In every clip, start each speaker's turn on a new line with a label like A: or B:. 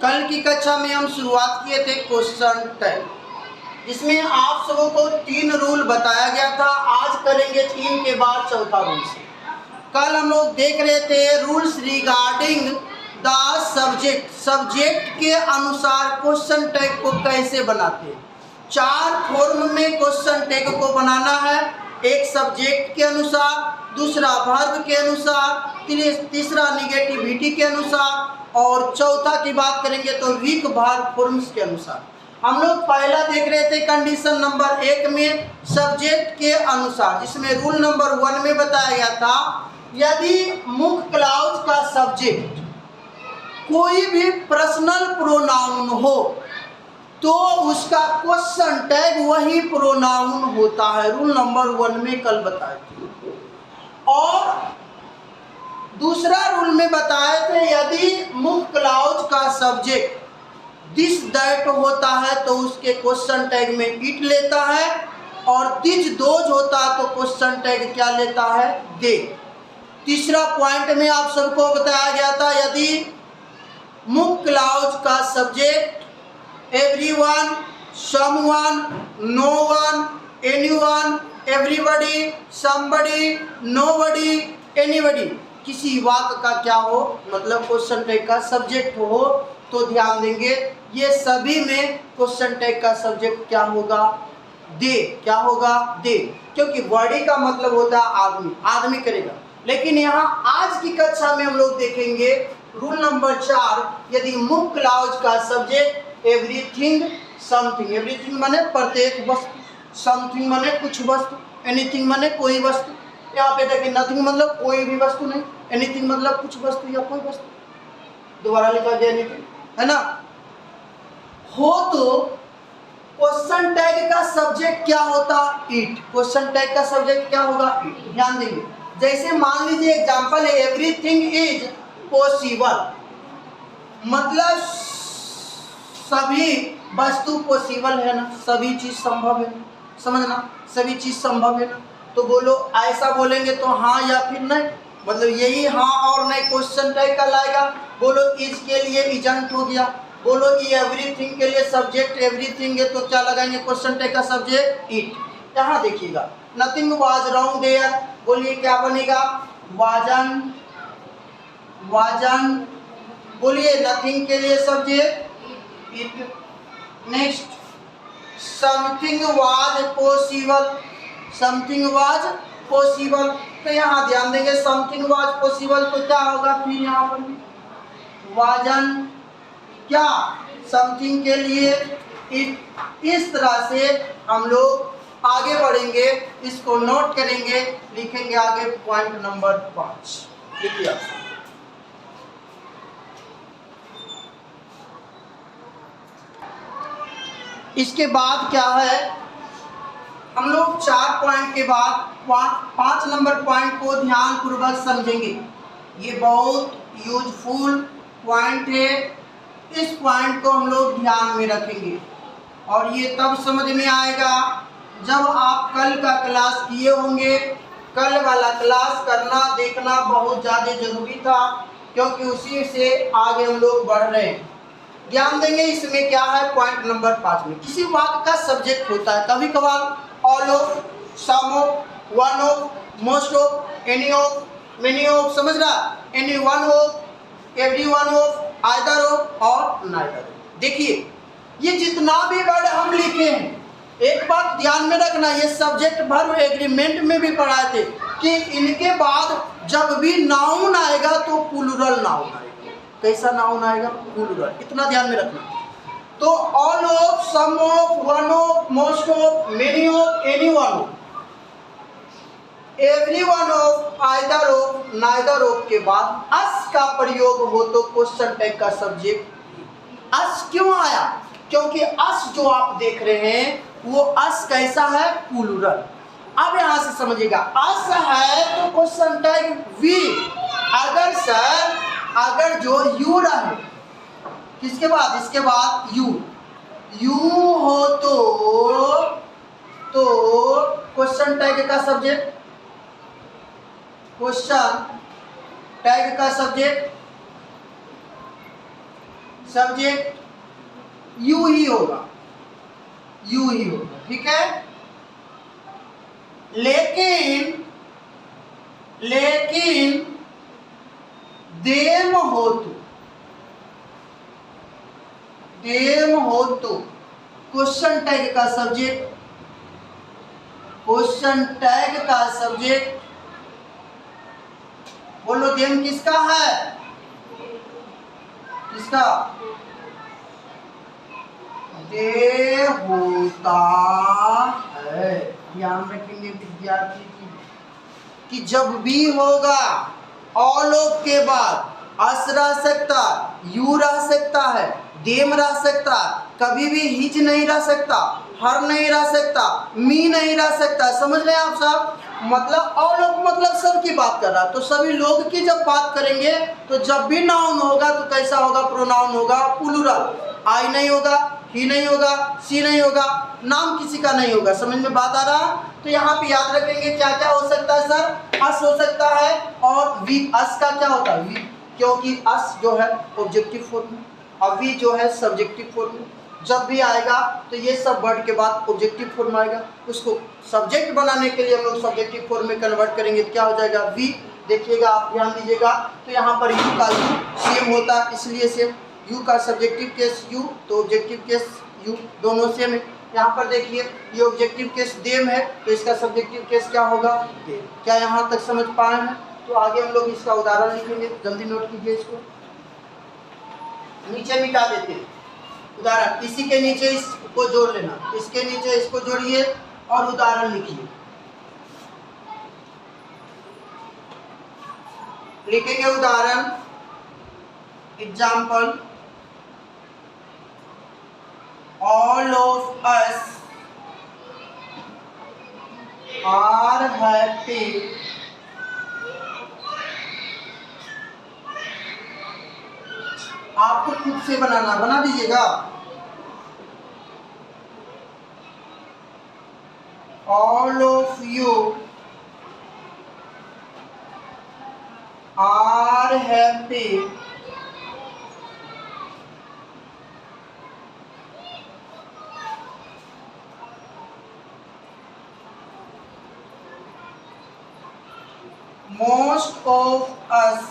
A: कल की कक्षा में हम शुरुआत किए थे क्वेश्चन टैग, जिसमें आप सबों को 3 रूल बताया गया था। आज करेंगे 3 के बाद चौथा रूल से। कल हम लोग देख रहे थे रूल्स रिगार्डिंग द सब्जेक्ट के अनुसार क्वेश्चन टैग को कैसे बनाते हैं। 4 फॉर्म में क्वेश्चन टैग को बनाना है। एक सब्जेक्ट के अनुसार, दूसरा वर्ब के अनुसार, तीसरा निगेटिविटी के अनुसार और चौथा की बात करेंगे तो वीक वर्ब फॉर्म्स के अनुसार। हम लोग पहला देख रहे थे कंडीशन नंबर 1 में सब्जेक्ट के अनुसार, जिसमें रूल नंबर 1 में बताया गया था यदि मुख्य क्लॉज का सब्जेक्ट कोई भी पर्सनल प्रोनाउन हो तो उसका क्वेश्चन टैग वही प्रोनाउन होता है। रूल नंबर 1 में कल बताए थे। और दूसरा रूल में बताए थे यदि मुख्य क्लॉज का सब्जेक्ट दिस दैट होता है तो उसके क्वेश्चन टैग में इट लेता है, और दिस दोज होता है तो क्वेश्चन टैग क्या लेता है, दे। तीसरा पॉइंट में आप सबको बताया गया था यदि मुख्य क्लॉज का subject everyone, someone, known, anyone, everybody, somebody, nobody, anybody किसी वाक्य का क्या हो, मतलब क्वेश्चन टैग का सब्जेक्ट हो, तो ध्यान देंगे ये सभी में क्वेश्चन टैग का सब्जेक्ट क्या होगा, दे। क्या होगा, दे, क्योंकि बॉडी का मतलब होता है आदमी, आदमी करेगा। लेकिन यहाँ आज की कक्षा में हम लोग देखेंगे रूल नंबर 4, यदि मुख्य क्लॉज का सब्जेक्ट एवरीथिंग, समथिंग, एवरीथिंग माने प्रत्येक वस्तु, समथिंग माने कुछ वस्तु, एनीथिंग माने कोई वस्तु। यहाँ पे देखिए नथिंग मतलब कोई भी वस्तु नहीं, एनीथिंग मतलब कुछ वस्तु या कोई वस्तु। दोबारा लिखा गया एनीथिंग, है ना, हो तो क्वेश्चन टैग का सब्जेक्ट क्या होता, इट। क्वेश्चन टैग का सब्जेक्ट क्या होगा, इट। ध्यान देंगे, जैसे मान लीजिए एग्जांपल है एवरीथिंग इज पॉसिबल, मतलब सभी वस्तु पॉसिबल है ना, सभी चीज संभव है ना, समझना, सभी चीज संभव है ना। तो बोलो, ऐसा बोलेंगे तो हाँ या फिर नहीं, मतलब यही हाँ और नहीं क्वेश्चन टैग का लाएगा। बोलो इज के लिए इजंट हो गया, बोलो ये एवरीथिंग के लिए सब्जेक्ट एवरीथिंग है तो क्या लगाएंगे क्वेश्चन टैग का सब्जेक्ट, इट। यहाँ देखिएगा नथिंग वाज रॉन्ग देयर, बोलिए क्या बनेगा, वाजन, वाजन। बोलिए नथिंग के लिए subject it. Next something was possible, something was possible, तो यहाँ ध्यान देंगे समथिंग वाज पॉसिबल तो क्या होगा, फिर यहाँ पर वाजन क्या, समथिंग के लिए इट। इस तरह से हम लोग आगे बढ़ेंगे, इसको नोट करेंगे, लिखेंगे आगे पॉइंट नंबर 5। लिखिए इसके बाद क्या है, हम लोग 4 पॉइंट के बाद 5 नंबर पॉइंट को ध्यान पूर्वक समझेंगे। ये बहुत यूजफुल पॉइंट है, इस पॉइंट को हम लोग ध्यान में रखेंगे और ये तब समझ में आएगा जब आप कल का क्लास किए होंगे। कल वाला क्लास करना देखना बहुत ज़्यादा जरूरी था, क्योंकि उसी से आगे हम लोग बढ़ रहे हैं। ध्यान देंगे इसमें क्या है, पॉइंट नंबर 5 में किसी वाक्य का सब्जेक्ट होता है, कभी कभार all of, some of, one of, most of, any of, many of, समझ रहा, any one of, every one of, either of और नाइदर। देखिए ये जितना भी वर्ड हम लिखे हैं, एक बात ध्यान में रखना, ये सब्जेक्ट वर्ब एग्रीमेंट में भी पढ़ाए थे कि इनके बाद जब भी नाउन आएगा तो प्लूरल नाउन आएगा। कैसा नाउन आएगा, प्लूरल, इतना ध्यान में रखना। तो all of, some of, one of, most of, many of, any one of, every one of, either of, neither of के बाद अस का प्रयोग हो तो क्वेश्चन टैग का सब्जेक्ट अस क्यों आया, क्योंकि अस जो आप देख रहे हैं वो अस कैसा है, प्लूरल। अब यहां से समझिएगा, अस है तो क्वेश्चन टैग वी। अगर सर, अगर जो यू रहे, किसके बाद, इसके बाद यू, यू हो तो क्वेश्चन टैग का सब्जेक्ट, क्वेश्चन टैग का सब्जेक्ट सब्जेक्ट यू ही होगा, यू ही होगा, ठीक है। लेकिन देम होतु क्वेश्चन टैग का सब्जेक्ट, क्वेश्चन टैग का सब्जेक्ट, बोलो देम किसका है, किसका, दे होता है। ध्यान रखेंगे विद्यार्थी कि जब भी होगा ऑल ऑफ के बाद अस रह सकता, यू रह सकता है, देम रह सकता, कभी भी हिज नहीं रह सकता, हर नहीं रह सकता, मी नहीं रह सकता। समझ रहे हैं आप सब? मतलब ऑल ऑफ मतलब सब की बात कर रहा, तो सभी लोग की जब बात करेंगे तो जब भी नाउन होगा तो कैसा होगा, प्रोनाउन होगा प्लूरल। आई नहीं होगा, ही नहीं होगा, सी नहीं होगा, नाम किसी का नहीं होगा। समझ में बात आ रहा? तो यहाँ पे याद रखेंगे क्या क्या हो सकता है सर, अस हो सकता है और वी। अस का क्या होता है, वी, क्योंकि अस जो है ऑब्जेक्टिव फॉर्म में, और वी जो है सब्जेक्टिव फॉर्म में। जब भी आएगा तो ये सब वर्ड के बाद ऑब्जेक्टिव फॉर्म आएगा, उसको सब्जेक्ट बनाने के लिए हम लोग सब्जेक्टिव फॉर्म में कन्वर्ट करेंगे तो क्या हो जाएगा, वी। देखिएगा आप, ध्यान दीजिएगा, तो यहाँ पर यू का यू सेम होता है, इसलिए सेम। यू का सब्जेक्टिव केस यू, तो ऑब्जेक्टिव केस यू, दोनों सेम है। यहाँ पर देखिए ये ऑब्जेक्टिव केस देम है, तो इसका सब्जेक्टिव केस क्या होगा, देम। क्या यहाँ तक समझ पाए हैं? तो आगे हम लोग इसका उदाहरण लिखेंगे, जल्दी नोट कीजिए इसको, नीचे मिटा देते हैं उदाहरण। इसी के नीचे इसको जोड़ लेना, इसके नीचे इसको जोड़िए और उदाहरण लिखिए। लिखेंगे उदाहरण, example, all of us are happy आपको खुद से बनाना, बना दीजिएगा। all of you are happy most of us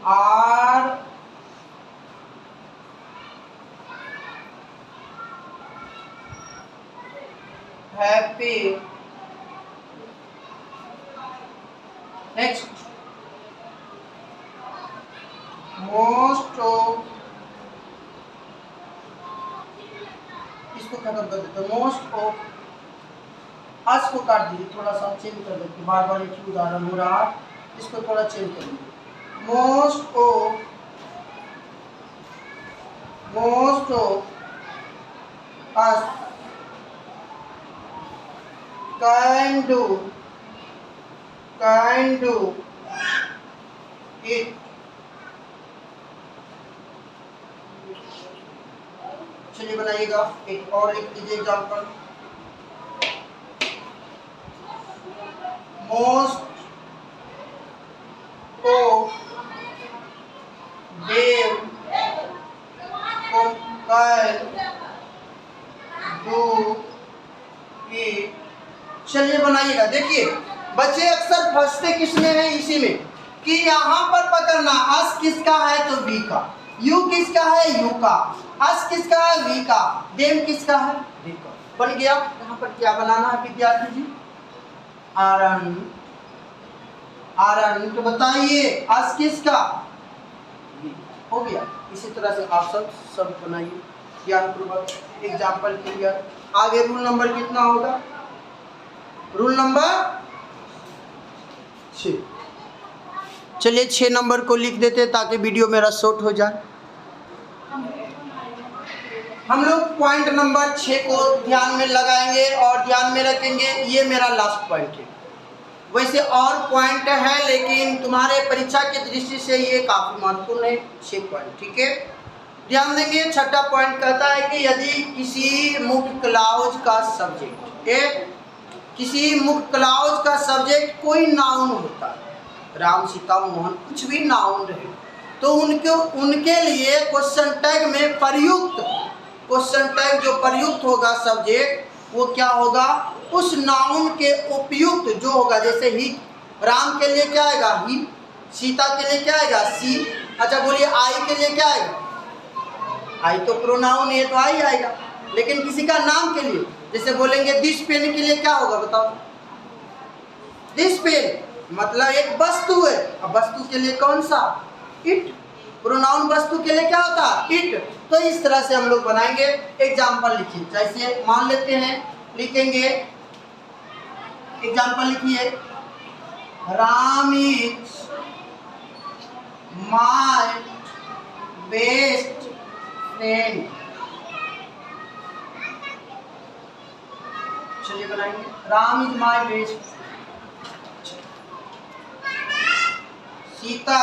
A: are happy। Next, most of, इसको खत्म कर देते हैं, मोस्ट ऑफ अस को काट दीजिए, थोड़ा सा चेंज कर देते, बार बार एक ही उदाहरण हो रहा है, इसको थोड़ा चेंज कर दीजिए। Most of us can do it. चलिए बनाइएगा, एक और लिख लीजिए example, most of them can do it। चलिए बनाइएगा। देखिए बच्चे अक्सर फंसते किसमें है, इसी में, कि यहाँ पर पकड़ना अस किसका है तो वी का, यू किसका है यू का, अस किसका है वी का, देम किसका है वी का। बन गया। यहाँ पर क्या बनाना है विद्यार्थी जी, आरन, आरन, तो बताइए अस किसका, हो गया। इसी तरह से आप सब बनाइए ज्ञानपूर्वक, एग्जाम्पल क्लियर। आगे रूल नंबर कितना होगा, रूल नंबर 6। चलिए 6 नंबर को लिख देते हैं ताकि वीडियो मेरा शॉर्ट हो जाए। हम लोग पॉइंट नंबर 6 को ध्यान में लगाएंगे और ध्यान में रखेंगे, ये मेरा लास्ट पॉइंट है। वैसे और पॉइंट है लेकिन तुम्हारे परीक्षा की दृष्टि से ये काफ़ी महत्वपूर्ण है, 6 पॉइंट, ठीक है। ध्यान देंगे। छठा पॉइंट कहता है कि यदि किसी मुख्य क्लाउज का सब्जेक्ट, किसी मुख्य क्लाउज का सब्जेक्ट कोई नाउन होता है, राम, सीता, मोहन, कुछ भी नाउन रहे तो उनके लिए क्वेश्चन टैग में प्रयुक्त, क्वेश्चन टैग जो प्रयुक्त होगा सब्जेक्ट वो क्या होगा, उस नाउन के उपयुक्त जो होगा। जैसे ही राम के लिए क्या आएगा, ही। सीता के लिए क्या आएगा, सी। अच्छा बोलिए आई के लिए क्या आएगा, आई तो प्रोनाउन है तो आई आएगा। लेकिन किसी का नाम के लिए जैसे बोलेंगे दिस पेन के लिए क्या होगा बताओ, दिस पेन मतलब एक वस्तु है। अब वस्तु के लिए कौन सा, इट। प्रोनाउन वस्तु के लिए क्या होता है, इट। तो इस तरह से हम लोग बनाएंगे। एग्जाम्पल लिखिए, जैसे मान लेते हैं लिखेंगे, एग्जाम्पल लिखिए, Ram is my best friend. चलिए बनाएंगे, Ram is my best. Sita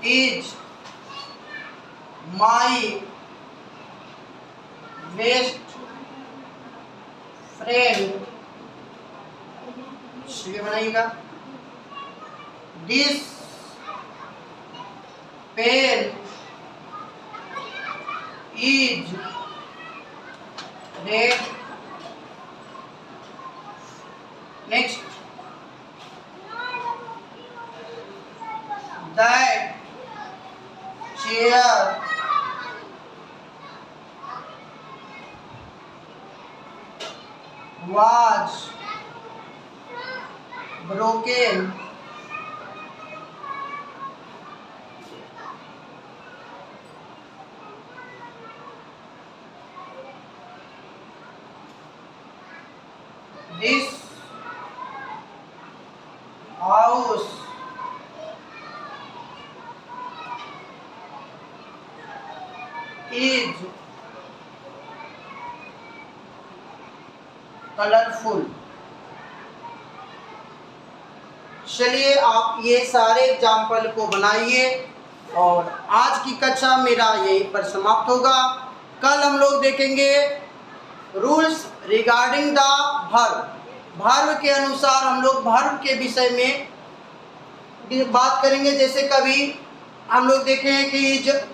A: is my best friend. चलिए बनाइएगा, this pen is red. Next, that chair was broken this house is colourful. चलिए आप ये सारे एग्जाम्पल को बनाइए और आज की कक्षा मेरा यहीं पर समाप्त होगा। कल हम लोग देखेंगे rules regarding the verb. Verb के अनुसार हम लोग वर्ब के विषय में बात करेंगे। जैसे कभी हम लोग देखे हैं कि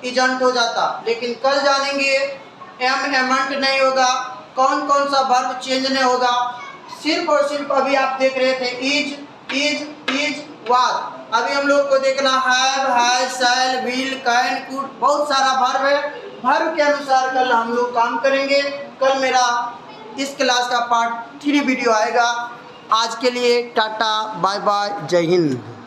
A: इजंट हो जाता, लेकिन कल जानेंगे एमंट नहीं होगा, कौन कौन सा वर्ब चेंज नहीं होगा। सिर्फ और सिर्फ अभी आप देख रहे थे इज वाज। अभी हम लोग को देखना have, has, shall, will, can, could, बहुत सारा वर्ब है। वर्ब के अनुसार कल हम लोग काम करेंगे। कल मेरा इस क्लास का पार्ट 3 वीडियो आएगा। आज के लिए टाटा, बाय बाय, जय हिंद।